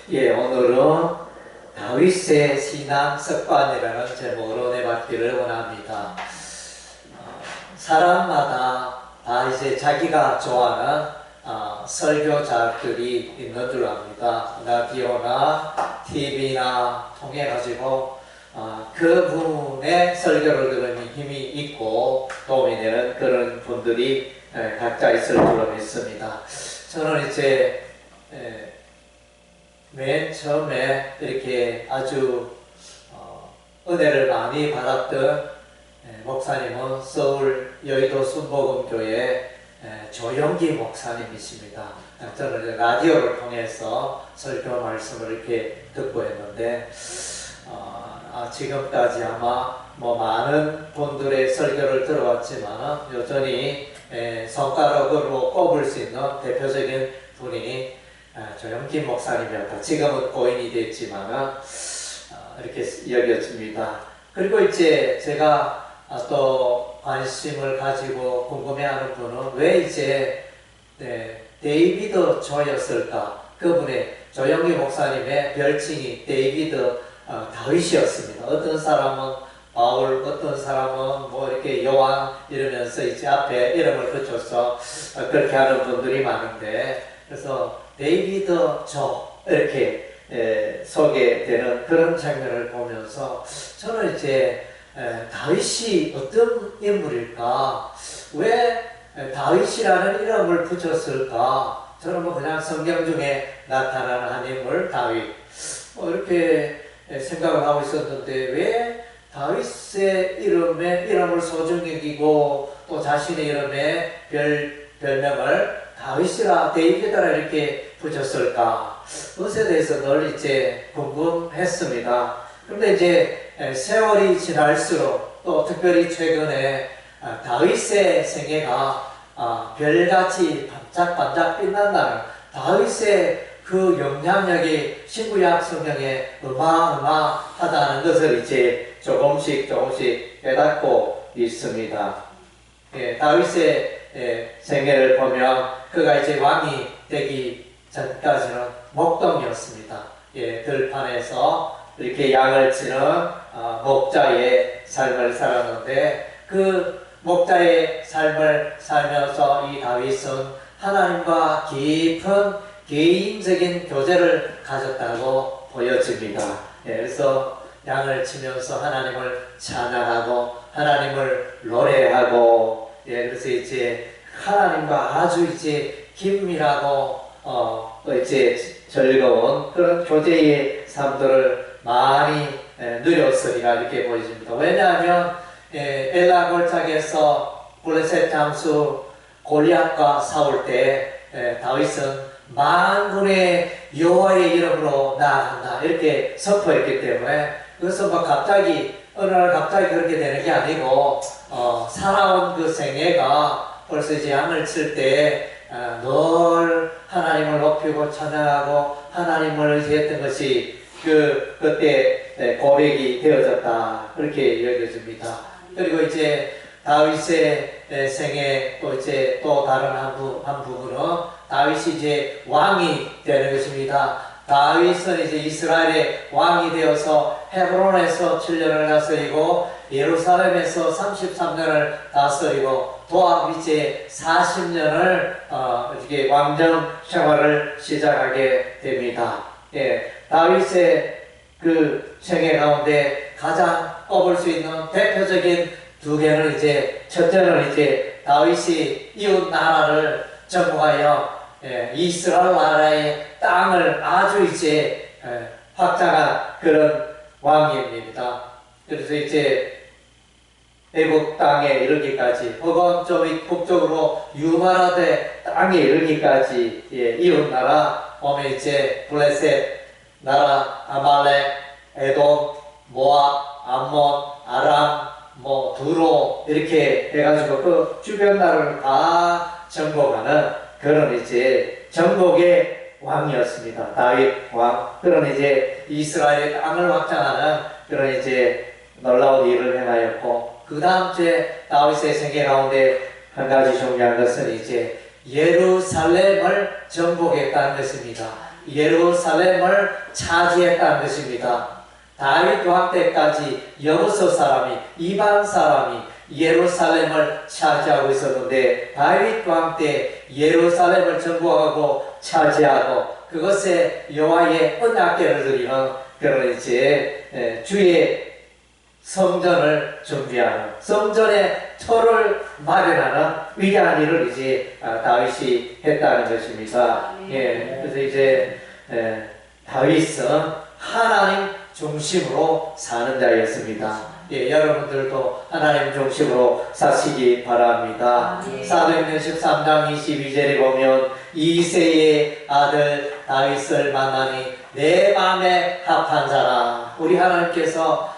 예, 오늘은 다윗의 신앙 습관이라는 제목으로 내받기를 원합니다. 사람마다 다 이제 자기가 좋아하는 설교자들이 있는 줄 압니다. 라디오나 TV나 통해 가지고 그분의 설교를 들으면 힘이 있고 도움이 되는 그런 분들이 각자 있을 줄로 믿습니다. 저는 이제 맨 처음에 이렇게 아주 은혜를 많이 받았던 목사님은 서울 여의도 순복음교회 조영기 목사님이십니다. 저는 라디오를 통해서 설교 말씀을 이렇게 듣고 했는데 지금까지 아마 많은 분들의 설교를 들어왔지만 여전히 손가락으로 꼽을 수 있는 대표적인 분이 조영기 목사님이었다. 지금은 고인이 됐지만 이렇게 여겨집니다. 그리고 이제 제가 또 관심을 가지고 궁금해하는 분은 왜 이제 데이비드 조였을까? 그분의 조영기 목사님의 별칭이 데이비드 다윗이었습니다. 어떤 사람은 바울, 어떤 사람은 이렇게 요한 이러면서 이제 앞에 이름을 붙여서 그렇게 하는 분들이 많은데, 그래서 데이비드 조 이렇게 소개되는 그런 장면을 보면서 저는 이제 다윗이 어떤 인물일까? 왜 다윗이라는 이름을 붙였을까? 저는 그냥 성경 중에 나타나는 한 인물 다윗 이렇게 생각을 하고 있었는데, 왜 다윗의 이름을 소중히 여기고 또 자신의 이름에 별명을 다윗이라 데이비드라 이렇게 붙였을까? 그것에 대해서 늘 이제 궁금했습니다. 그런데 이제 세월이 지날수록 또 특별히 최근에 다윗의 생애가 별같이 반짝반짝 빛난다는 다윗의 그 영향력이 신구약 성경에 어마어마하다는 것을 이제 조금씩 깨닫고 있습니다. 다윗의 생애를 보면 그가 이제 왕이 되기 전까지는 목동이었습니다. 들판에서 이렇게 양을 치는 목자의 삶을 살았는데, 그 목자의 삶을 살면서 이 다윗은 하나님과 깊은 개인적인 교제를 가졌다고 보여집니다. 그래서 양을 치면서 하나님을 찬양하고 하나님을 노래하고, 그래서 이제 하나님과 아주 이제 긴밀하고 이제 즐거운 그런 교제의 삶들을 많이 누렸으리라 이렇게 보여집니다. 왜냐하면 엘라 골짜기에서 블레셋 장수 골리앗과 싸울 때 다윗은 만군의 여호와의 이름으로 나아간다 이렇게 선포했기 때문에, 그것은 갑자기 어느 날 갑자기 그렇게 되는 게 아니고 살아온 그 생애가 벌써 이제 양을 칠 때 늘 하나님을 높이고 찬양하고 하나님을 의지했던 것이 그때 고백이 되어졌다 그렇게 여겨집니다. 그리고 이제 다윗의 생애 또 다른 한 부분은 다윗이 이제 왕이 되는 것입니다. 다윗은 이제 이스라엘의 왕이 되어서 헤브론에서 7년을 다스리고 예루살렘에서 33년을 다스리고 도합 이제 40년을 이렇게 왕정 생활을 시작하게 됩니다. 다윗의 그 생애 가운데 가장 꼽을 수 있는 대표적인 두 개는 이제, 첫째는 이제 다윗이 이웃 나라를 정복하여 이스라엘 나라의 땅을 아주 이제 확장한 그런 왕입니다. 그래서 이제 애국 땅에 이르기까지, 혹은 좀 북쪽으로 유마라데 땅에 이르기까지, 이웃 나라 보면 이제 블레셋 나라, 아말렉, 에돔, 모압, 암몬, 아람, 두로 이렇게 해가지고 그 주변 나라를 다 정복하는 그런 이제 정복의 왕이었습니다. 다윗 왕. 그런 이제 이스라엘의 땅을 확장하는 그런 이제 놀라운 일을 행하였고, 그 다음 주에 다윗의 생애 가운데 한 가지 중요한 것은 이제 예루살렘을 정복했다는 것입니다. 예루살렘을 차지했다는 것입니다. 다윗 왕 때까지 여부서 사람이, 이방 사람이 예루살렘을 차지하고 있었는데 다윗 왕 때 예루살렘을 정복하고 차지하고 그것에 여호와의 언약궤를 드리는 그런 이제 주의 성전을 준비하는, 성전의 터를 마련하는 위대한 일을 이제 다윗이 했다는 것입니다. 그래서 이제 다윗은 하나님 중심으로 사는 자였습니다. 여러분들도 하나님 중심으로 사시기 바랍니다. 사도행전 13장 22절에 보면 이새의 아들 다윗을 만나니 내 마음에 합한 자라. 우리 하나님께서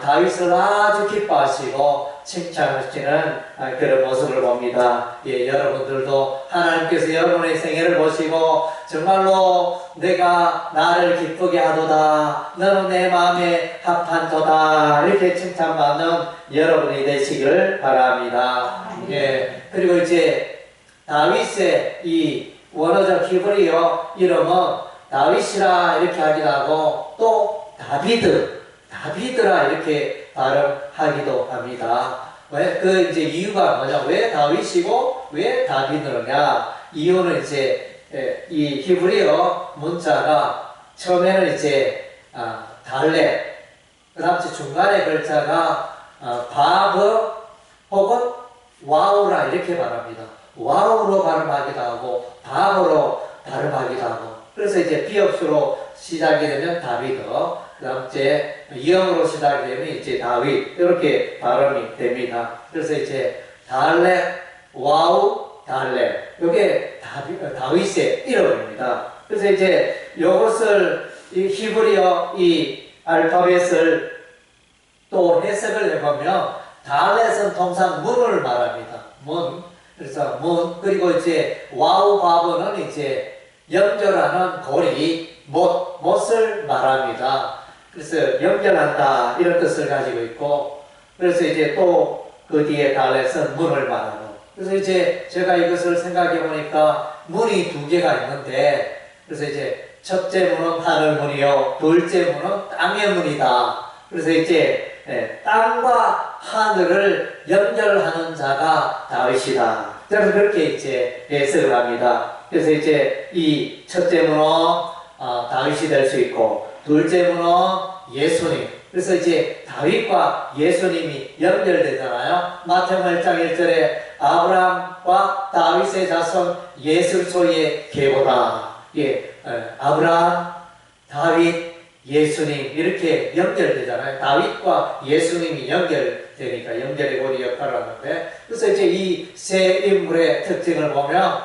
다윗을 아주 기뻐하시고 칭찬하시는 그런 모습을 봅니다. 여러분들도 하나님께서 여러분의 생애를 보시고 정말로 내가 나를 기쁘게 하도다, 너는 내 마음에 합한 도다, 이렇게 칭찬받는 여러분이 되시길 바랍니다. 그리고 이제 다윗의 이 원어적 히브리어 이름은 다윗이라 이렇게 하기도 하고 또 다비드라 이렇게 발음하기도 합니다. 왜? 그 이제 이유가 뭐냐? 왜 다윗이고 왜 다비드냐? 이유는 이제 이 히브리어 문자가 처음에는 이제 달렛, 그 다음 중간에 글자가 바브 혹은 와우라 이렇게 발음합니다. 와우로 발음하기도 하고 바브로 발음하기도 하고. 그래서 이제 비읍수로 시작이 되면 다비드, 그 다음 이제 영어로 시작이 되면 이제 다윗, 이렇게 발음이 됩니다. 그래서 이제 달렛, 와우, 달렛, 이게 다윗의 이름입니다. 그래서 이제 이것을 이 히브리어 이 알파벳을 또 해석을 해보면 달렛은 통상 문을 말합니다. 문. 그래서 문. 그리고 이제 와우 바브는 이제 연결하는 고리, 못을 말합니다. 그래서 연결한다 이런 뜻을 가지고 있고, 그래서 이제 또 그 뒤에 달렛은 문을 말하고. 그래서 이제 제가 이것을 생각해 보니까 문이 두 개가 있는데, 그래서 이제 첫째 문은 하늘 문이요, 둘째 문은 땅의 문이다. 그래서 이제 땅과 하늘을 연결하는 자가 다윗이다. 저는 그렇게 이제 해석을 합니다. 그래서 이제 이 첫째 문은 다윗이 될 수 있고, 둘째 문은 예수님. 그래서 이제 다윗과 예수님이 연결되잖아요. 마태복음 1장 1절에 아브라함과 다윗의 자손 예술소의 계보다. 아브라함, 다윗, 예수님 이렇게 연결되잖아요. 다윗과 예수님이 연결되니까 연결의 고리 역할을 하는데, 그래서 이제 이 세 인물의 특징을 보면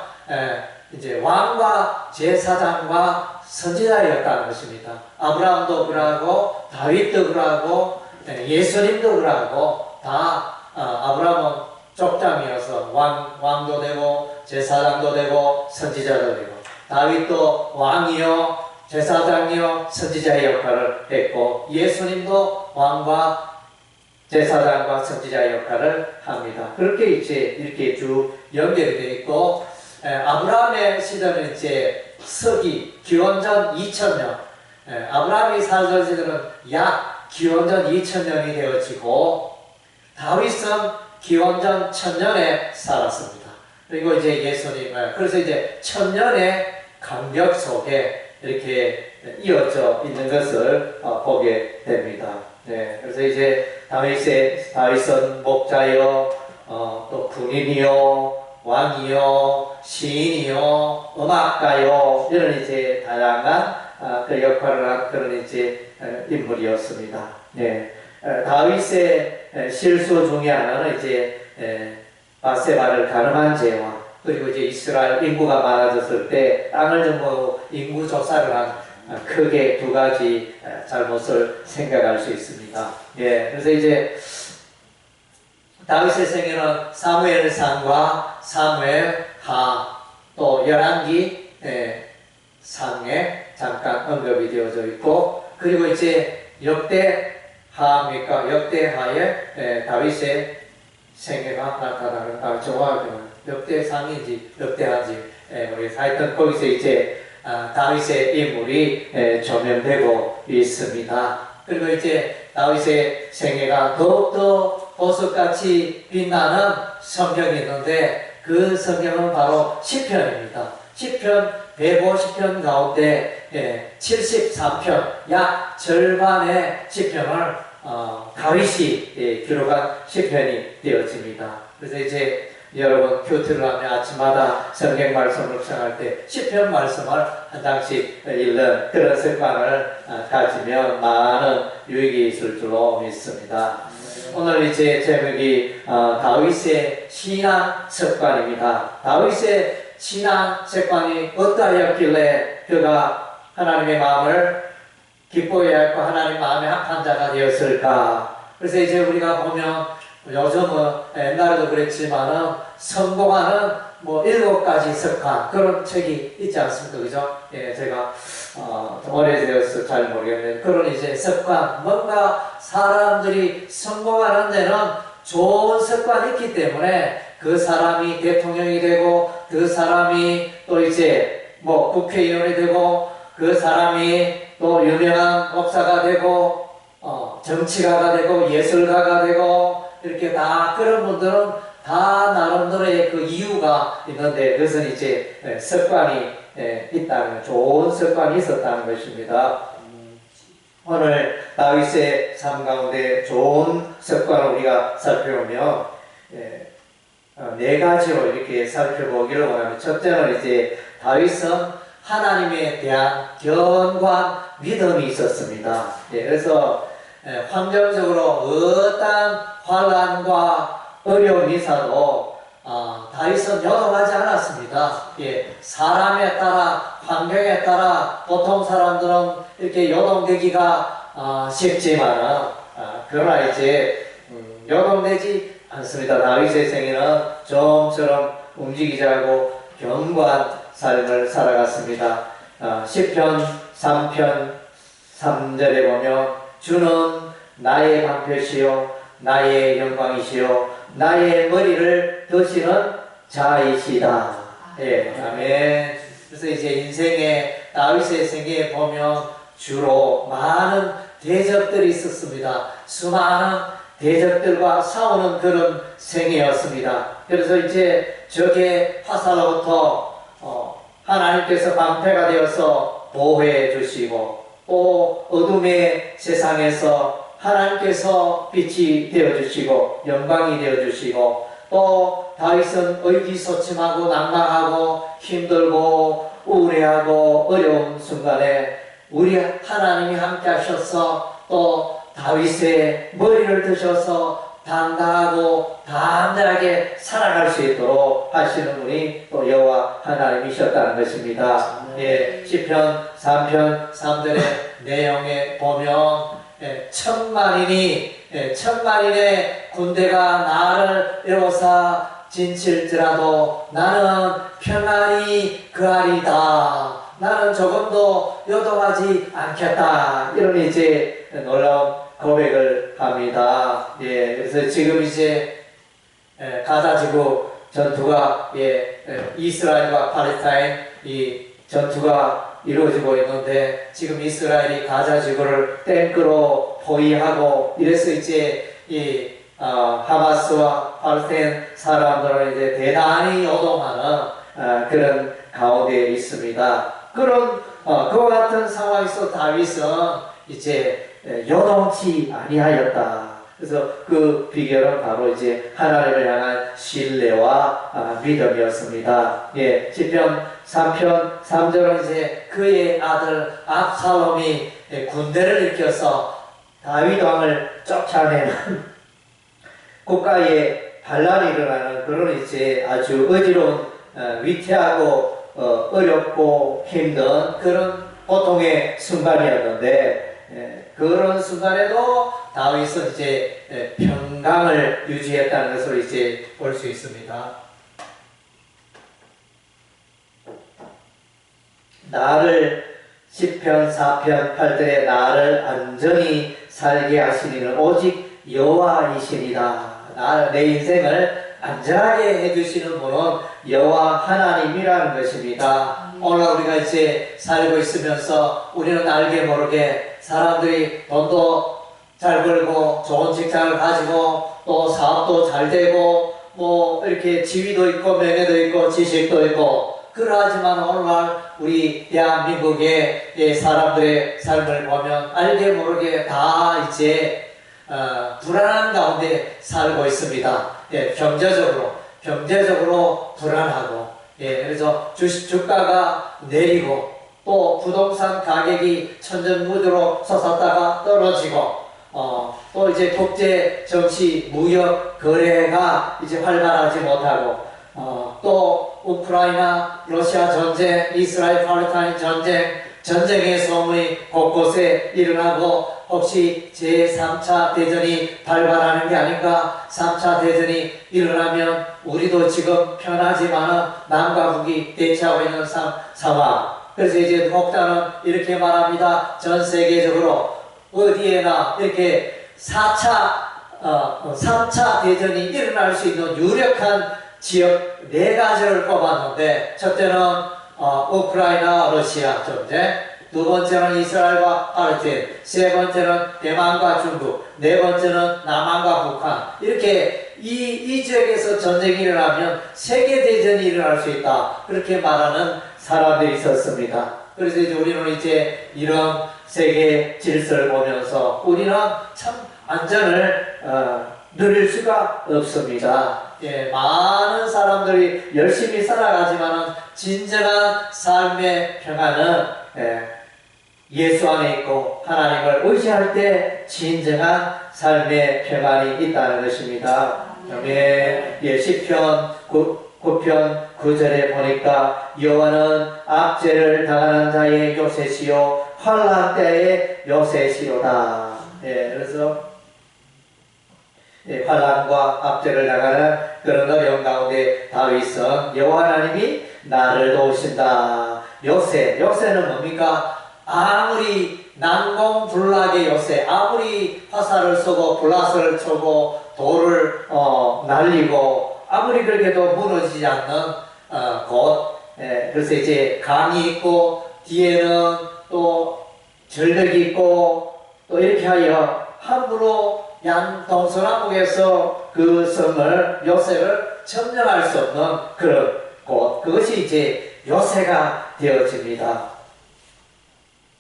이제 왕과 제사장과 선지자였다는 것입니다. 아브라함도 그러고 다윗도 그러고 예수님도 그러고 다 아브라함은 족장이어서 왕도 되고 제사장도 되고 선지자도 되고, 다윗도 왕이요 제사장이요 선지자의 역할을 했고, 예수님도 왕과 제사장과 선지자의 역할을 합니다. 그렇게 이제 이렇게 쭉 연결이 되어 있고, 아브라함의 시대는 이제 서기 기원전 2000년, 아브라함이 살던 시대는 약 기원전 2000년이 되어지고, 다윗은 기원전 1000년에 살았습니다. 그리고 이제 예수님, 그래서 이제 1000년의 간격 속에 이렇게 이어져 있는 것을 보게 됩니다. 그래서 이제 다윗은 목자요, 또 군인이요, 왕이요, 시인이요, 음악가요, 이런 이제 다양한 그 역할을 한 그런 이제 인물이었습니다. 다윗의 실수 중에 하나는 이제 바세바를 가늠한 죄와, 그리고 이제 이스라엘 인구가 많아졌을 때 땅을 정보 인구 조사를 한 크게 두 가지 잘못을 생각할 수 있습니다. 그래서 이제 다윗의 생애는 사무엘상과 사무엘하, 또 열왕기 상에 잠깐 언급이 되어져 있고, 그리고 이제 역대하에 다윗의 생애가 나타나는 정확하게 역대상인지 역대한지 우리 하여튼 거기서 이제 다윗의 인물이 조명되고 있습니다. 그리고 이제 다윗의 생애가 더욱더 보석같이 빛나는 성경이 있는데 그 성경은 바로 시편입니다. 시편 150편 가운데 73편, 약 절반의 시편을 다윗이 기록한 시편이 되어집니다. 그래서 이제 여러분 큐티를 하면 아침마다 성경 말씀을 묵상할 때 시편 말씀을 한 장씩 읽는 그런 습관을 가지면 많은 유익이 있을 줄로 믿습니다. 오늘 이제 제목이 다윗의 신앙 습관입니다. 다윗의 신앙 습관이 어떠하였길래 그가 하나님의 마음을 기뻐해야 했고 하나님 마음에 합한 자가 되었을까? 그래서 이제 우리가 보면 요즘은 옛날에도 그랬지만은 성공하는 7가지 습관 그런 책이 있지 않습니까? 그죠? 예, 제가 좀 오래되어서 잘 모르겠는데 그런 이제 습관 뭔가 사람들이 성공하는 데는 좋은 습관이 있기 때문에 그 사람이 대통령이 되고 그 사람이 또 이제 국회의원이 되고 그 사람이 또 유명한 목사가 되고 정치가가 되고 예술가가 되고 이렇게 다 그런 분들은 다 나름대로의 그 이유가 있는데 그것은 이제 습관이 있다는 좋은 습관이 있었다는 것입니다. 오늘 다윗의 삶 가운데 좋은 습관을 우리가 살펴보면 4가지로 이렇게 살펴보기를 원합니다. 첫째는 이제 다윗은 하나님에 대한 견고한 믿음이 있었습니다. 그래서 환경적으로 어떠한 환난과 어려움이 있어도 다윗은 요동하지 않았습니다. 사람에 따라 환경에 따라 보통 사람들은 이렇게 요동되기가 쉽지만 그러나 이제 요동되지 않습니다. 다윗의 생애는 좀처럼 움직이지 않고 견고한 삶을 살아갔습니다. 시편 3편 3절에 보면 주는 나의 방패시요 나의 영광이시요 나의 머리를 드시는 자이시다. 아멘. 그래서 이제 인생의 다윗의 생애에 보면 주로 많은 대적들이 있었습니다. 수많은 대적들과 싸우는 그런 생애였습니다. 그래서 이제 적의 화살로부터 하나님께서 방패가 되어서 보호해 주시고 또 어둠의 세상에서 하나님께서 빛이 되어주시고 영광이 되어주시고 또 다윗은 의기소침하고 낙망하고 힘들고 우울해하고 어려운 순간에 우리 하나님이 함께 하셔서 또 다윗의 머리를 드셔서 당당하고 담대하게 살아갈 수 있도록 하시는 분이 또 여호와 하나님이셨다는 것입니다. 시편 3편 3절의 내용에 보면 천만인의 군대가 나를 에워싸 진칠지라도 나는 평안히 거하리다. 나는 조금도 요동하지 않겠다. 이런 이제 놀라운 고백을 합니다. 그래서 지금 이제 가자 지구 전투가 이스라엘과 팔레스타인 이 전투가 이루어지고 있는데 지금 이스라엘이 가자 지구를 탱크로 포위하고 이래서 이제 이 하마스와 팔레스타인 사람들은 이제 대단히 요동하는 그런 가운데 있습니다. 그런 그와 같은 상황에서 다윗은 이제 요동치 아니하였다. 그래서 그 비결은 바로 이제 하나님을 향한 신뢰와 믿음이었습니다. 시편 3편 3절은 이제 그의 아들 압살롬이 군대를 일으켜서 다윗 왕을 쫓아내는 국가에 반란이 일어나는 그런 이제 아주 어지러운 위태하고 어렵고 힘든 그런 고통의 순간이었는데 그런 순간에도 다윗은 이제 평강을 유지했다는 것을 이제 볼 수 있습니다. 나를 시편 4편 8절에 나를 안전히 살게 하시니는 오직 여호와이시니라. 내 인생을 안전하게 해주시는 분은 여호와 하나님이라는 것입니다. 오늘 우리가 이제 살고 있으면서 우리는 알게 모르게 사람들이 돈도 잘 벌고 좋은 직장을 가지고 또 사업도 잘 되고 뭐 이렇게 지위도 있고 명예도 있고 지식도 있고 그러하지만 오늘날 우리 대한민국의 사람들의 삶을 보면 알게 모르게 다 이제 불안한 가운데 살고 있습니다. 예, 경제적으로 불안하고, 예, 그래서 주가가 내리고 또 부동산 가격이 천정무주로 솟았다가 떨어지고, 또 이제 국제 정치 무역 거래가 이제 활발하지 못하고, 또 우크라이나 러시아 전쟁, 이스라엘 팔레스타인 전쟁의 소문이 곳곳에 일어나고 혹시 제3차 대전이 발발하는 게 아닌가. 3차 대전이 일어나면 우리도 지금 편하지만 남과 북이 대치하고 있는 상황. 그래서 이제 목자는 이렇게 말합니다. 전 세계적으로 어디에나 이렇게 3차 대전이 일어날 수 있는 유력한 지역 4가지를 꼽았는데, 첫째는 우크라이나 러시아 전쟁, 두 번째는 이스라엘과 팔레스타인, 세 번째는 대만과 중국, 네 번째는 남한과 북한. 이렇게 이 지역에서 전쟁이 일어나면 세계대전이 일어날 수 있다. 그렇게 말하는 사람들이 있었습니다. 그래서 이제 우리는 이제 이런 세계 질서를 보면서 우리는 참 안전을 누릴 수가 없습니다. 예, 많은 사람들이 열심히 살아가지만 진정한 삶의 평안은 예수 안에 있고 하나님을 의지할 때 진정한 삶의 평안이 있다는 것입니다. 예, 시편 9편 9절에 보니까 여호와는 압제를 당하는 자의 요새시요 환난 때의 요새시로다. 예, 그래서 환난과 압제를 당하는 그런 어려운 가운데 다윗은 여호와 하나님이 나를 도우신다. 요새는 뭡니까? 아무리 난공불락의 요새, 아무리 화살을 쏘고 불화살을 쳐고 돌을 날리고 아무리 그렇게도 무너지지 않는 곳. 그래서 이제 강이 있고 뒤에는 또 절벽이 있고 또 이렇게 하여 함부로 동서남북에서 그 성을 요새를 점령할 수 없는 그런 곳, 그것이 이제 요새가 되어집니다.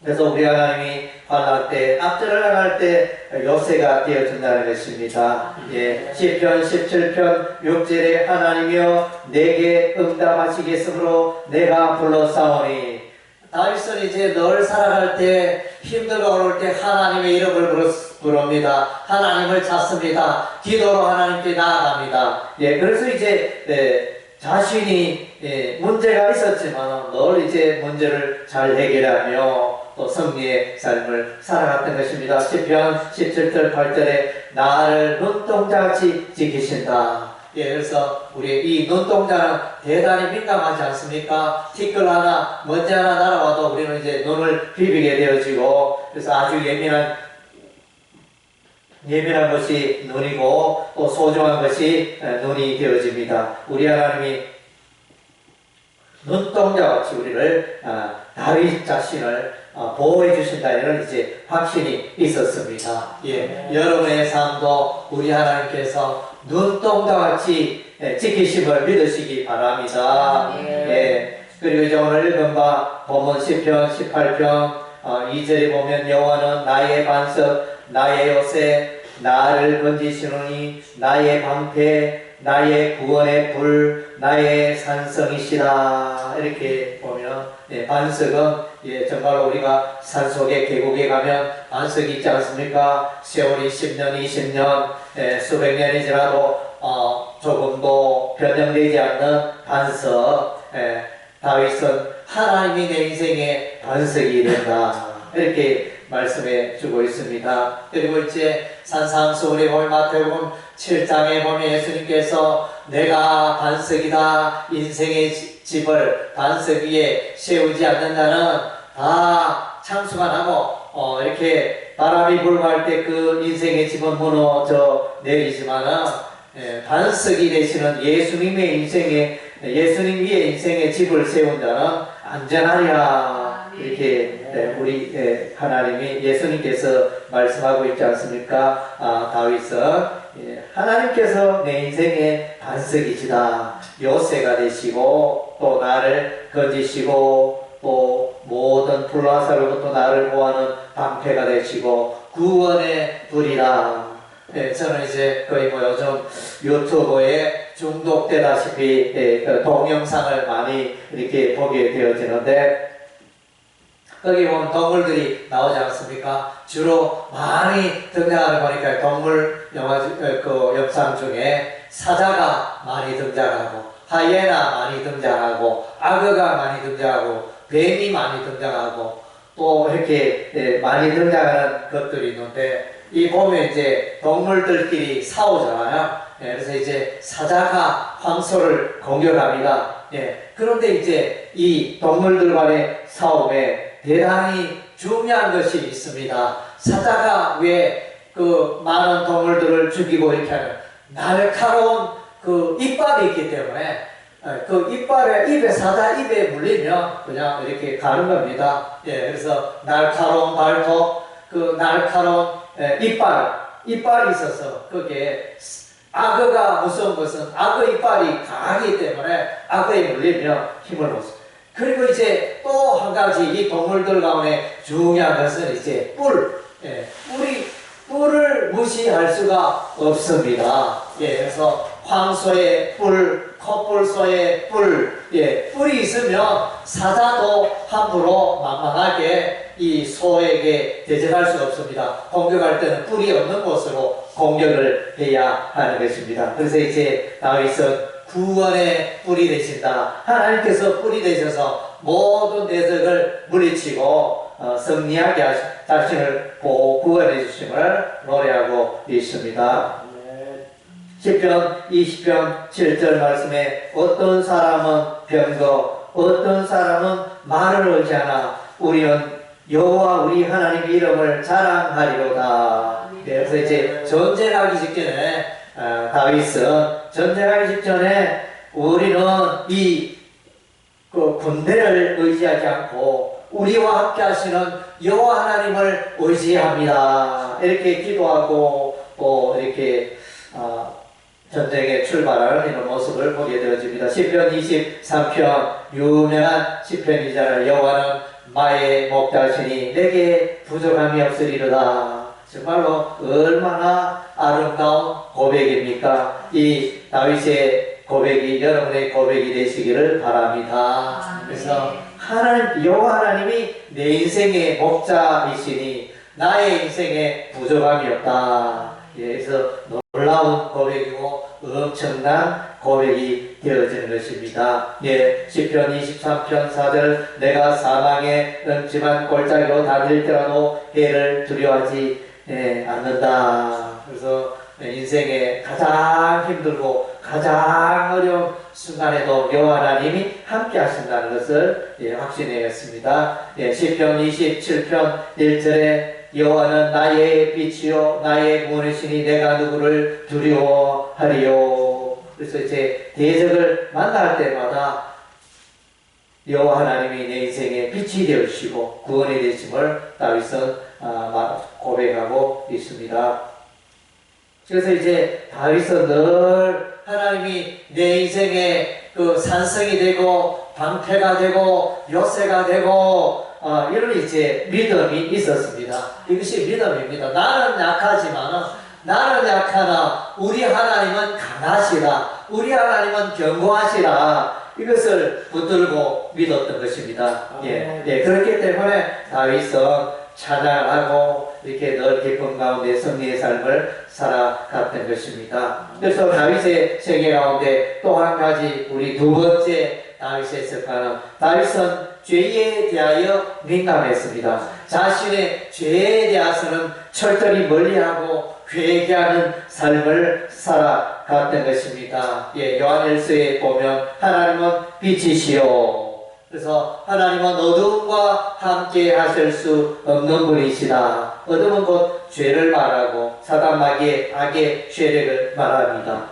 그래서 우리 하나님이 환난 때, 압제를 당할 때 요새가 되어준다는 것입니다. 예, 시편 17편 6절에 하나님이여 내게 응답하시겠으므로 내가 불러싸오니. 다윗은 이제 늘 살아갈 때 힘들고 어려울 때 하나님의 이름을 부릅니다. 하나님을 찾습니다. 기도로 하나님께 나아갑니다. 예, 그래서 이제 자신이 문제가 있었지만 늘 이제 문제를 잘 해결하며 또 승리의 삶을 살아갔던 것입니다. 시편 17절 8절에 나를 눈동자같이 지키신다. 예, 그래서 우리 이 눈동자는 대단히 민감하지 않습니까? 티끌 하나, 먼지 하나 날아와도 우리는 이제 눈을 비비게 되어지고, 그래서 아주 예민한 것이 눈이고 또 소중한 것이 눈이 되어집니다. 우리 하나님이 눈동자같이 우리를 다윗 자신을 보호해 주신다, 이런 이제 확신이 있었습니다. 예, 여러분의 삶도 우리 하나님께서 눈동자같이 지키심을 믿으시기 바랍니다. 예, 그리고 이제 오늘 읽은 바 본문 시편 18편 2절에 보면 여호와는 나의 반석, 나의 요새, 나를 건지시노니 나의 방패, 나의 구원의 불, 나의 산성이시다. 이렇게 보면 반석은 정말로 우리가 산속에 계곡에 가면 반석이 있지 않습니까? 세월이 10년, 20년, 수백 년이 지나도 조금도 변형되지 않는 반석. 다윗은 하나님이 내 인생의 반석이 된다, 이렇게 말씀해 주고 있습니다. 그리고 이제 산상수훈에 보면 마태복음 7장에 보면 예수님께서 내가 반석이다, 인생의 집을 반석 위에 세우지 않는 자는 다 창수가 나고 이렇게 바람이 불고 할 때 그 인생의 집은 무너져 내리지만은 반석이 되시는 예수님의 인생에 예수님 위에 인생의 집을 세운 자는 안전하리라. 이렇게 우리 하나님이 예수님께서 말씀하고 있지 않습니까? 다윗은 하나님께서 내 인생의 반석이시다. 요새가 되시고 또 나를 건지시고 또 모든 불화사로부터 나를 보호하는 방패가 되시고 구원의 불이라. 저는 이제 거의 요즘 유튜브에 중독되다시피 그 동영상을 많이 이렇게 보게 되어지는데 거기 보면 동물들이 나오지 않습니까? 주로 많이 등장하는 거니까 동물 영상 중에 사자가 많이 등장하고 하이에나 많이 등장하고 악어가 많이 등장하고 뱀이 많이 등장하고 또 이렇게 많이 등장하는 것들이 있는데 이 보면 이제 동물들끼리 싸우잖아요. 그래서 이제 사자가 황소를 공격합니다. 그런데 이제 이 동물들 간의 싸움에 대단히 중요한 것이 있습니다. 사자가 왜 그 많은 동물들을 죽이고 이렇게 하는 날카로운 그 이빨이 있기 때문에 그 이빨에 사자 입에 물리면 그냥 이렇게 가는 겁니다. 그래서 날카로운 발톱, 그 날카로운 이빨이 있어서 그게 악어가 무서운 것은 악어 이빨이 강하기 때문에 악어에 물리면 힘을 못 써. 그리고 이제 또 한 가지 이 동물들 가운데 중요한 것은 이제 뿔을 무시할 수가 없습니다. 그래서 황소의 뿔, 컵불소의 뿔, 뿔이 있으면 사자도 함부로 만만하게 이 소에게 대적할 수 없습니다. 공격할 때는 뿔이 없는 곳으로 공격을 해야 하는 것입니다. 그래서 이제 다윗은 구원의 뿔이 되신다. 하나님께서 뿔이 되셔서 모든 대적을 물리치고 승리하게 자신을 구원해 주심을 노래하고 있습니다. 시편 20편 7절 말씀에 어떤 사람은 병거 어떤 사람은 말을 의지하나 우리는 여호와 우리 하나님의 이름을 자랑하리로다. 그래서 이제 전쟁하기 직전에 다윗은 전쟁하기 직전에 우리는 그 군대를 의지하지 않고 우리와 함께 하시는 여호와 하나님을 의지합니다. 이렇게 기도하고 또 이렇게 전쟁에 출발하는 이런 모습을 보게 되어집니다. 시편 23편 유명한 시편이잖아요. 여호와는 나의 목자시니 내게 부족함이 없으리로다. 정말로 얼마나 아름다운 고백입니까? 이 다윗의 고백이 여러분의 고백이 되시기를 바랍니다. 그래서 여호와 하나님이 내 인생의 목자이시니 나의 인생에 부족함이 없다. 그래서 놀라운 고백이고 엄청난 고백이 되어지는 것입니다. 시편 23편 4절 내가 사망의 음침한 골짜기로 다닐지라도 해를 두려워하지 않는다. 그래서 인생에 가장 힘들고 가장 어려운 순간에도 여호와 하나님이 함께 하신다는 것을 확신하였습니다. 시편 27편 1절에 여호와는 나의 빛이요 나의 구원이시니 내가 누구를 두려워하리요. 그래서 이제 대적을 만날 때마다 여호와 하나님이 내 인생의 빛이 되시고 구원이 되심을 다윗은 고백하고 있습니다. 그래서 이제 다윗은 늘 하나님이 내 인생의 그 산성이 되고 방패가 되고 요새가 되고 이런 이제 믿음이 있었습니다. 이것이 믿음입니다. 나는 약하나 우리 하나님은 강하시다. 우리 하나님은 견고하시다. 이것을 붙들고 믿었던 것입니다. 그렇기 때문에 다윗은 찬양하고 이렇게 늘 기쁨 가운데 승리의 삶을 살아갔던 것입니다. 그래서 다윗의 세계 가운데 또 한 가지 우리 두 번째 다윗의 습관은 다윗은 죄에 대하여 민감했습니다. 자신의 죄에 대해서는 철저히 멀리하고 회개하는 삶을 살아갔던 것입니다. 요한일서에 보면 하나님은 빛이시오. 그래서 하나님은 어둠과 함께 하실 수 없는 분이시다. 어둠은 곧 죄를 말하고 사단 마귀의 악의 세력을 말합니다.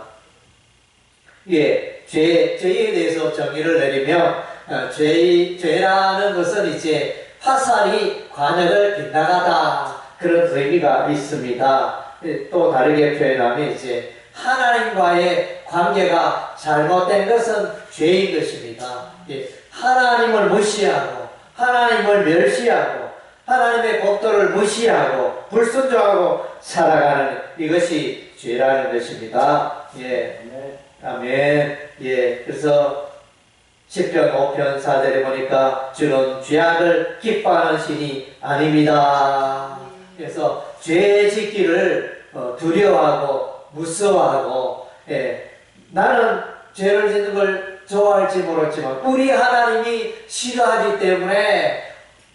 예, 죄에 대해서 정의를 내리면 죄라는 것은 이제 화살이 관역을 빗나가다 그런 의미가 있습니다. 또 다르게 표현하면 이제 하나님과의 관계가 잘못된 것은 죄인 것입니다. 예, 하나님을 무시하고 하나님을 멸시하고 하나님의 법도를 무시하고 불순종하고 살아가는 이것이 죄라는 것입니다. 예, 아멘. 예, 그래서 시편 5편 4절에 보니까 주는 죄악을 기뻐하는 신이 아닙니다. 그래서 죄 짓기를 두려워하고 무서워하고, 예, 나는 죄를 짓는 걸 좋아할지 모르지만 우리 하나님이 싫어하기 때문에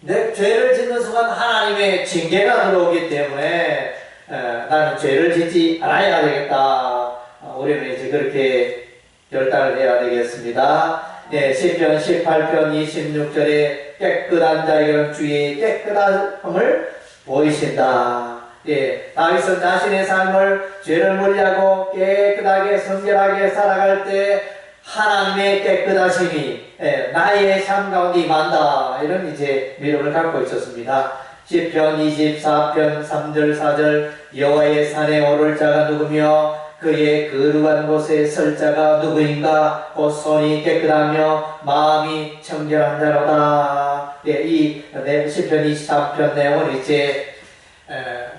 내 죄를 짓는 순간 하나님의 징계가 들어오기 때문에 나는 죄를 짓지 않아야 되겠다. 우리는 이제 그렇게 결단을 해야 되겠습니다. 네, 시편 18편 26절에 깨끗한 자에게는 주의 깨끗함을 보이신다. 예, 다윗은 자신의 삶을 죄를 멀리하고 깨끗하게 성결하게 살아갈 때 하나님의 깨끗하심이 나의 삶 가운데 임한다. 이런 이제 믿음을 갖고 있었습니다. 시편 24편 3절 4절 여호와의 산에 오를 자가 누구며 그의 거룩한 곳에 설 자가 누구인가? 곧 손이 깨끗하며 마음이 청결한 자로다. 예, 이 시편 23편 내용은 이제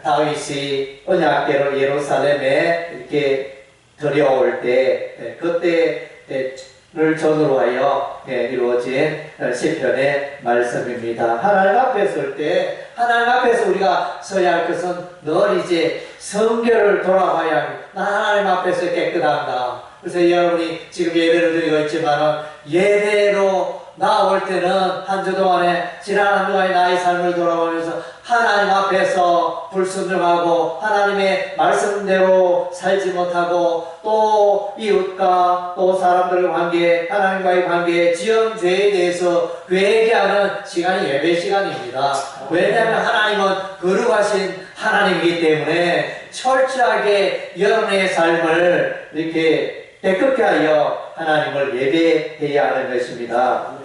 다윗이 언약궤로 예루살렘에 이렇게 들여올 때 그때를 전후로 하여 이루어진 시편의 말씀입니다. 하나님 앞에 설 때 하나님 앞에서 우리가 서야 할 것은 늘 이제 성결을 돌아봐야 합니다. 나 하나님 앞에서 깨끗한가. 그래서 여러분이 지금 예배를 드리고 있지만 예배로 나올 때는 한 주 동안에 지난 한 주간의 나의 삶을 돌아보면서 하나님 앞에서 불순종하고 하나님의 말씀대로 살지 못하고 또 이웃과 또 사람들의 관계, 하나님과의 관계, 지은 죄에 대해서 회개하는 시간이 예배 시간입니다. 왜냐하면 하나님은 거룩하신 하나님이기 때문에 철저하게 여러분의 삶을 이렇게 깨끗게 하여 하나님을 예배해야 하는 것입니다.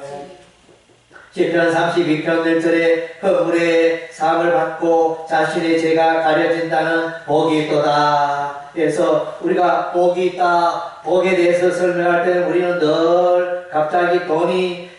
시편 32편 1절에 허물의 사함을 받고 자신의 죄가 가려진다는 복이 있도다. 그래서 우리가 복이 있다, 복에 대해서 설명할 때는 우리는 늘 갑자기 돈이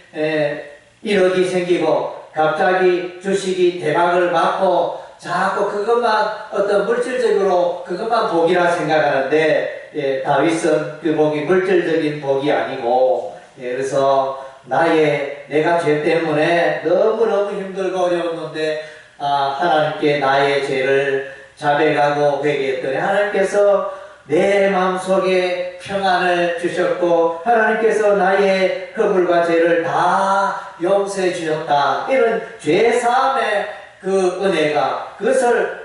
1억이 생기고 갑자기 주식이 대박을 맞고 자꾸 그것만 어떤 물질적으로 그것만 복이라 생각하는데 다윗은 그 복이 물질적인 복이 아니고 그래서 내가 죄 때문에 너무너무 힘들고 어려웠는데 하나님께 나의 죄를 자백하고 회개했더니 하나님께서 내 마음속에 평안을 주셨고 하나님께서 나의 허물과 죄를 다 용서해 주셨다. 이런 죄사함의 그 은혜가 그것을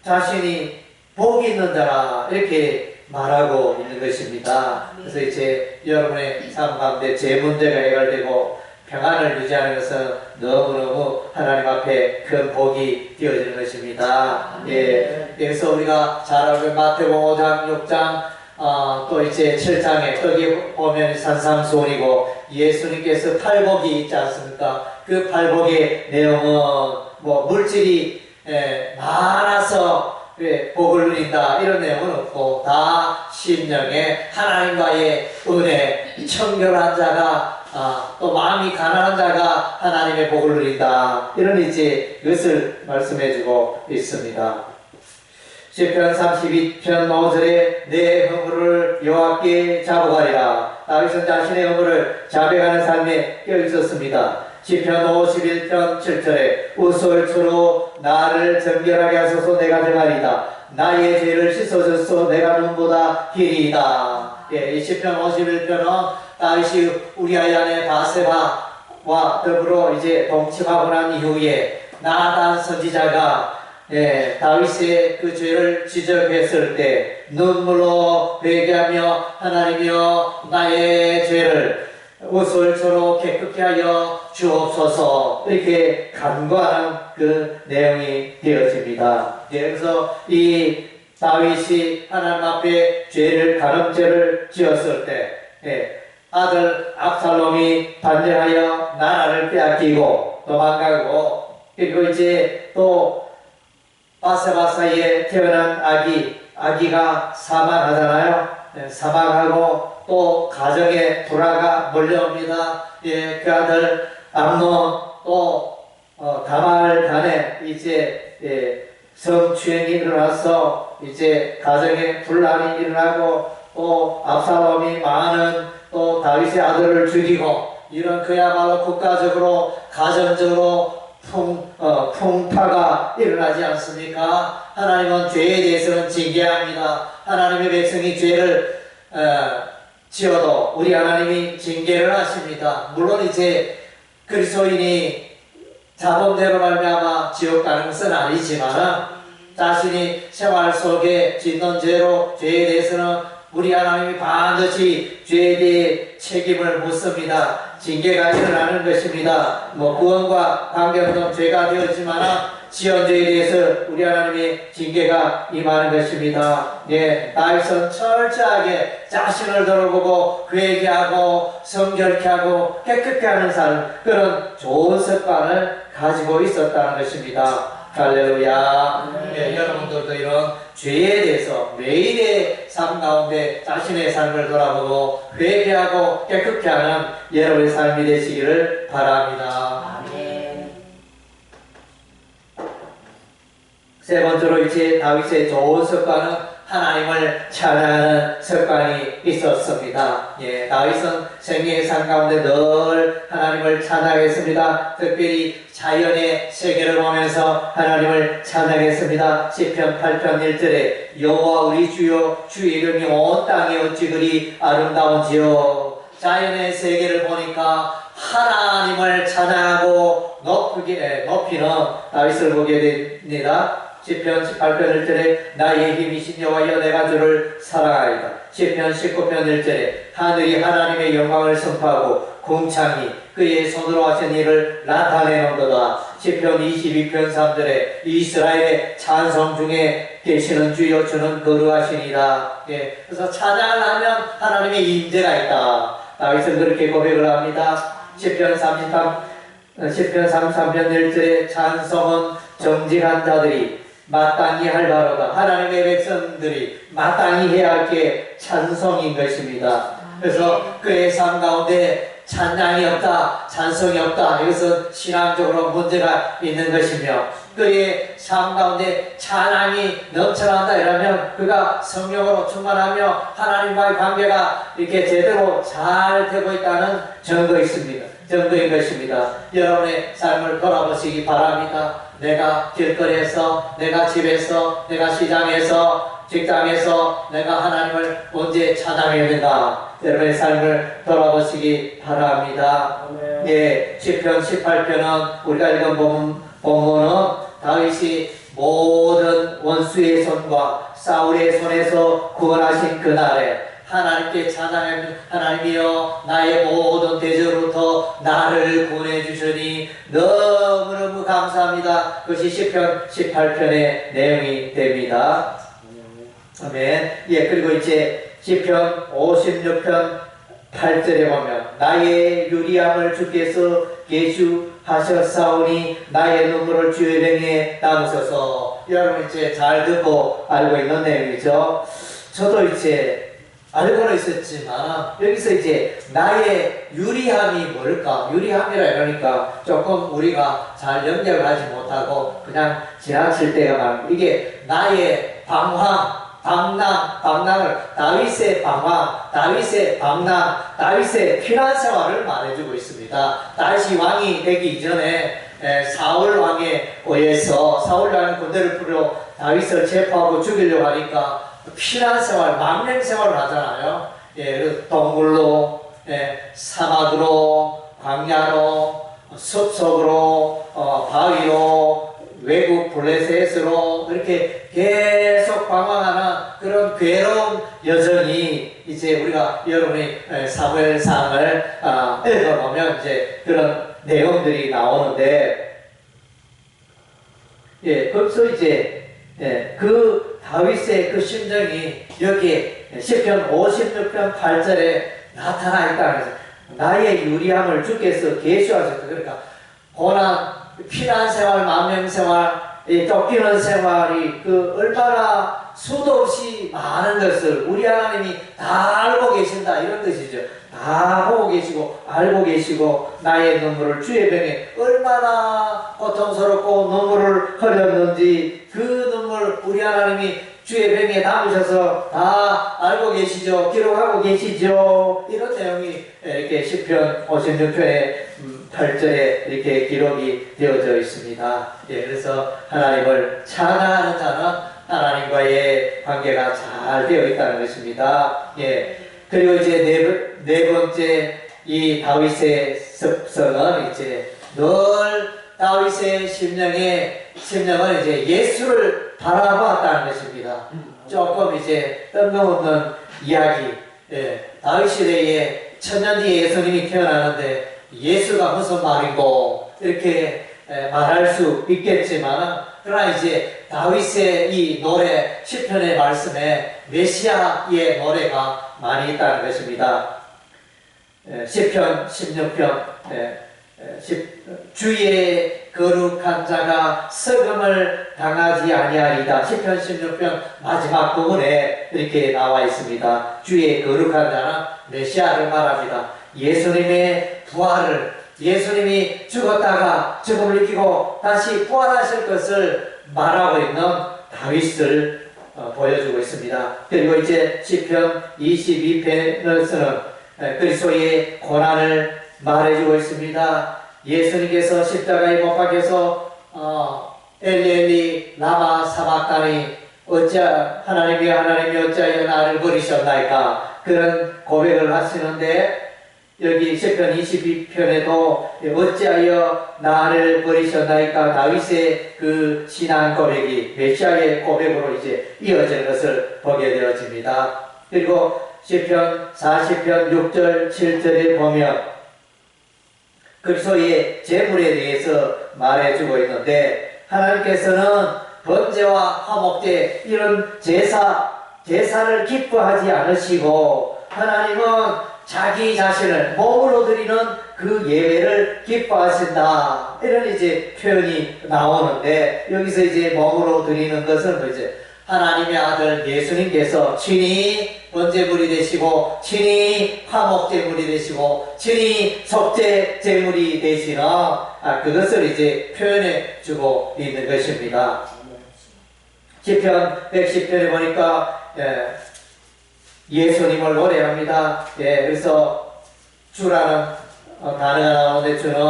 자신이 복이 있는 자라 이렇게 말하고 있는 것입니다. 그래서 이제 여러분의 삶 가운데 죄 문제가 해결되고 평안을 유지하는 것은 너무너무 하나님 앞에 큰 복이 되어지는 것입니다. 예, 그래서 우리가 잘 알고 마태복음 5장, 6장, 또 이제 7장에 거기 보면 산상수훈이고 예수님께서 팔복이 있지 않습니까? 그 팔복의 내용은 뭐 물질이 많아서 복을 누린다 이런 내용은 없고 다 심령에 하나님과의 은혜, 청결한 자가 또 마음이 가난한 자가 하나님의 복을 누린다 이런 이제 것을 말씀해주고 있습니다. 시편 32편 5절에 내 허물을 여호와께 자복하리라. 다윗은 자신의 허물을 자백하는 삶에 껴있었습니다. 시편 51편 7절에 우솔초로 나를 정결하게 하소서 내가 정하리다. 나의 죄를 씻어줘서 내가 눈보다 길이다. 이 시편 51편은 다윗이 우리아의 아내 바세바와 더불어 이제 동침하고 난 이후에 나단 선지자가 다윗의 그 죄를 지적했을 때 눈물로 회개하며 하나님이여 나의 죄를 우솔초로 깨끗게 하여 주옵소서 이렇게 간구하는 그 내용이 되어집니다. 그래서 이 다윗이 하나님 앞에 가늠죄를 지었을 때 아들 압살롬이 반대하여 나라를 빼앗기고 도망가고, 그리고 이제 또 바세바 사이에 태어난 아기가 사망하잖아요. 사망하고 또 가정에 불화가 몰려옵니다. 그 아들 암논 또 다말 간에 이제 성추행이 일어나서 이제 가정에 분란이 일어나고, 또 압살롬이 많은 또 다윗의 아들을 죽이고, 이런 그야말로 국가적으로 가정적으로 풍파가 일어나지 않습니까? 하나님은 죄에 대해서는 징계합니다. 하나님의 백성이 죄를 지어도 우리 하나님이 징계를 하십니다. 물론 이제 그리스도인이 자범죄로 말미암아 지옥 가는 것은 아니지만, 자신이 생활 속에 짓는 죄에 대해서는 우리 하나님이 반드시 죄에 대해 책임을 묻습니다. 징계가 일어나는 것입니다. 구원과 관계없는 죄가 되었지만 지은 죄에 대해서 우리 하나님의 징계가 임하는 것입니다. 다윗은 철저하게 자신을 돌아보고 회개하고 성결케 하고 깨끗게 하는 삶, 그런 좋은 습관을 가지고 있었다는 것입니다. 할렐루야. 여러분들도 이런 죄에 대해서 매일의 삶 가운데 자신의 삶을 돌아보고 회개하고 깨끗게 하는 여러분의 삶이 되시기를 바랍니다. 아멘. 세 번째로 이제 다윗의 좋은 습관은 하나님을 찬양하는 습관이 있었습니다. 다윗은 생애의 삶 가운데 늘 하나님을 찬양했습니다. 특별히 자연의 세계를 보면서 하나님을 찬양했습니다. 시편 8편 1절에 여호와 우리 주여 주의 이름이 온 땅에 어찌 그리 아름다운지요. 자연의 세계를 보니까 하나님을 찬양하고 높이는 다윗을 보게 됩니다. 시편 18편 1절에 나의 힘이신 여호와여 내가 주를 사랑하리다. 시편 19편 1절에 하늘이 하나님의 영광을 선포하고 궁창이 그의 손으로 하신 일을 나타내는도다. 시편 22편 3절에 이스라엘의 찬송 중에 계시는 주여 주는 거룩하시니라. 그래서 찬양을 하면 하나님의 임재가 있다. 다윗은 그렇게 고백을 합니다. 시편 33편 1절에 찬송은 정직한 자들이 마땅히 할 바로다. 하나님의 백성들이 마땅히 해야 할 게 찬송인 것입니다. 그래서 그의 삶 가운데 찬양이 없다, 찬송이 없다, 이것은 신앙적으로 문제가 있는 것이며, 그의 삶 가운데 찬양이 넘쳐난다 이러면 그가 성령으로 충만하며 하나님과의 관계가 이렇게 제대로 잘 되고 있다는 증거인 것입니다. 여러분의 삶을 돌아보시기 바랍니다. 내가 길거리에서, 내가 집에서, 내가 시장에서, 직장에서 내가 하나님을 언제 찬양했는가? 여러분의 삶을 돌아보시기 바랍니다. 시편 18편은 우리가 읽은 본문은 다윗이 모든 원수의 손과 사울의 손에서 구원하신 그날에 하나님께 찬양하면 하나님이여 나의 모든 대적으로부터 나를 구원해 주시니 너무너무 감사합니다. 그것이 시편 18편의 내용이 됩니다. 아멘. 그리고 이제 시편 56편 8절에 보면 나의 유리함을 주께서 계수하셨사오니 나의 눈물을 주의 병에 담으소서. 여러분 이제 잘 듣고 알고 있는 내용이죠. 저도 이제 알고는 있었지만 여기서 이제 나의 유리함이 뭘까? 유리함이라 이러니까 조금 우리가 잘 연결을 하지 못하고 그냥 지나칠 때가 많아요. 이게 나의 방랑을 다윗의 방황, 다윗의 방랑, 다윗의 피난 생활을 말해주고 있습니다. 다윗이 왕이 되기 이전에 사울 왕에 의해서 사울 왕이 군대를 풀어 다윗을 체포하고 죽이려고 하니까 피난 생활, 망명 생활을 하잖아요. 동굴로, 사막으로, 광야로, 숲속으로, 바위로, 외국 블레셋으로 이렇게 계속 방황하는 그런 괴로운 여정이 이제 우리가 여러분이 사무엘상을 읽어보면 이제 그런 내용들이 나오는데, 거기서 이제 그 다윗의 그 심정이 여기에 시편 56편 8절에 나타나 있다. 그래서 나의 유리함을 주께서 계시하셨다. 그러니까 고난, 피난 생활, 만명 생활, 쫓기는 생활이 그 얼마나 수도 없이 많은 것을 우리 하나님이 다 알고 계신다, 이런 뜻이죠. 다 보고 계시고 알고 계시고 나의 눈물을 주의 병에 얼마나 고통스럽고 눈물을 흘렸는지 그 눈물 우리 하나님이 주의 병에 담으셔서 다 알고 계시죠. 기록하고 계시죠. 이런 내용이 이렇게 시편 56편의 8절에 이렇게 기록이 되어져 있습니다. 예, 그래서 하나님을 찬양하는 자는 하나님과의 관계가 잘 되어 있다는 것입니다. 예. 그리고 이제 네 번째 이 다윗의 습성은 이제 늘 다윗의 심령은 이제 예수를 바라보았다는 것입니다. 조금 이제 뜬금없는 이야기. 예. 다윗 시대에 천년 뒤에 예수님이 태어나는데 예수가 무슨 말인고 이렇게 말할 수 있겠지만, 그러나 이제 다윗의 이 노래 시편의 말씀에 메시아의 노래가 많이 있다는 것입니다. 시편 16편 주의 거룩한 자가 썩음을 당하지 아니하리다. 시편 16편 마지막 부분에 이렇게 나와 있습니다. 주의 거룩한 자는 메시아를 말합니다. 예수님의 부활을, 예수님이 죽었다가 죽음을 이기고 다시 부활하실 것을 말하고 있는 다윗을 보여주고 있습니다. 그리고 이제 시편 22편에서는 그리스도의 고난을 말해주고 있습니다. 예수님께서 십자가에 못 박혀서 엘리 엘리 라마 사박다니 하나님이 어찌하여 나를 버리셨나이까, 그런 고백을 하시는데, 여기 시편 22편에도 어찌하여 나를 버리셨나이까, 다윗의 그 신앙 고백이 메시아의 고백으로 이제 이어지는 것을 보게 되어집니다. 그리고 시편 40편 6절 7절에 보면 그리스도의 제물에 대해서 말해주고 있는데, 하나님께서는 번제와 화목제 이런 제사를 기뻐하지 않으시고, 하나님은 자기 자신을 몸으로 드리는 그 예배를 기뻐하신다, 이런 이제 표현이 나오는데, 여기서 이제 몸으로 드리는 것은 이제 하나님의 아들 예수님께서 친히 번제물이 되시고, 친히 화목제물이 되시고, 친히 속죄제물이 되시는 그것을 이제 표현해 주고 있는 것입니다. 시편 110편에 보니까 예수님을 노래합니다. 그래서 주라는 단어가 나오는데, 주는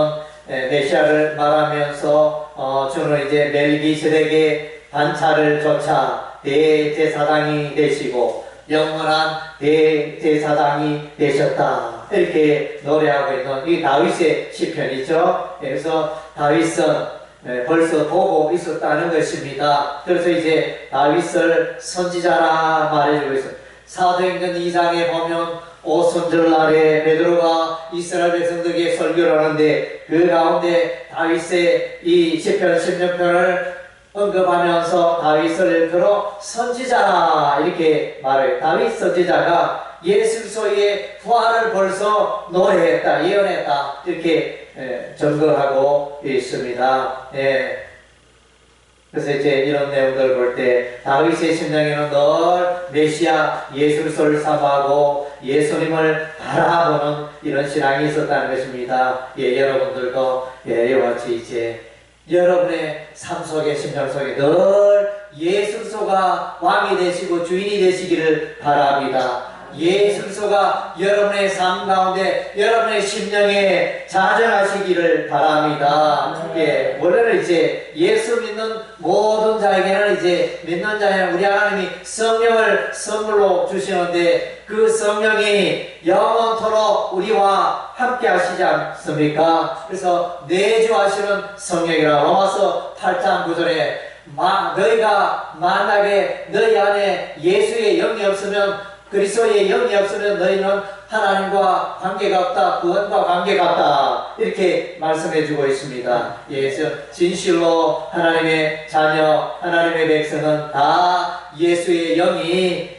메시아를 말하면서 주는 이제 멜기세덱의 반차를 조차 대제사장이 되시고 영원한 대제사장이 되셨다, 이렇게 노래하고 있는 이 다윗의 시편이죠. 그래서 다윗은 벌써 보고 있었다는 것입니다. 그래서 이제 다윗을 선지자라 말해주고 있어요. 사도행전 2장에 보면 오순절날에 베드로가 이스라엘 백성들에게 설교를 하는데, 그 가운데 다윗의 이 시편 16편을 언급하면서 다윗을 일컬어 선지자라 이렇게 말해요. 다윗 선지자가 예수 그리스도의 부활을 벌써 노래했다, 예언했다, 이렇게 증거하고 있습니다. 그래서 이제 이런 내용들을 볼 때 다윗의 심령에는 늘 메시아 예수 그리스도를 사모하고 예수님을 바라보는 이런 신앙이 있었다는 것입니다. 여러분들도 이와 같이 이제 여러분의 삶 속에, 심령 속에 늘 예수 그리스도가 왕이 되시고 주인이 되시기를 바랍니다. 예수 그리스도가 여러분의 삶 가운데 여러분의 심령에 자정하시기를 바랍니다. 원래는 이제 예수 믿는 모든 자에게는 이제 믿는 자에는 우리 하나님이 성령을 선물로 주시는데, 그 성령이 영원토록 우리와 함께 하시지 않습니까? 그래서 내주하시는 성령이라 로마서 8장 9절에 너희가 만약에 너희 안에 예수의 영이 없으면 그리스도의 영이 없으면 너희는 하나님과 관계가 없다, 구원과 관계가 없다, 이렇게 말씀해 주고 있습니다. 그래서 진실로 하나님의 자녀, 하나님의 백성은 다 예수의 영이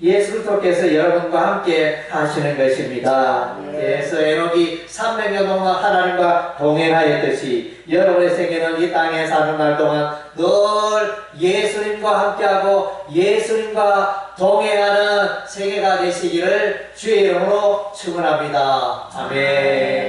예수께서 여러분과 함께 하시는 것입니다. 그래서 에녹이 300년 동안 하나님과 동행하였듯이 여러분의 생애는 이 땅에 사는 날 동안 늘 예수님과 함께하고 예수님과 동행하는 생애가 되시기를 주의 이름으로 축원합니다. 아멘.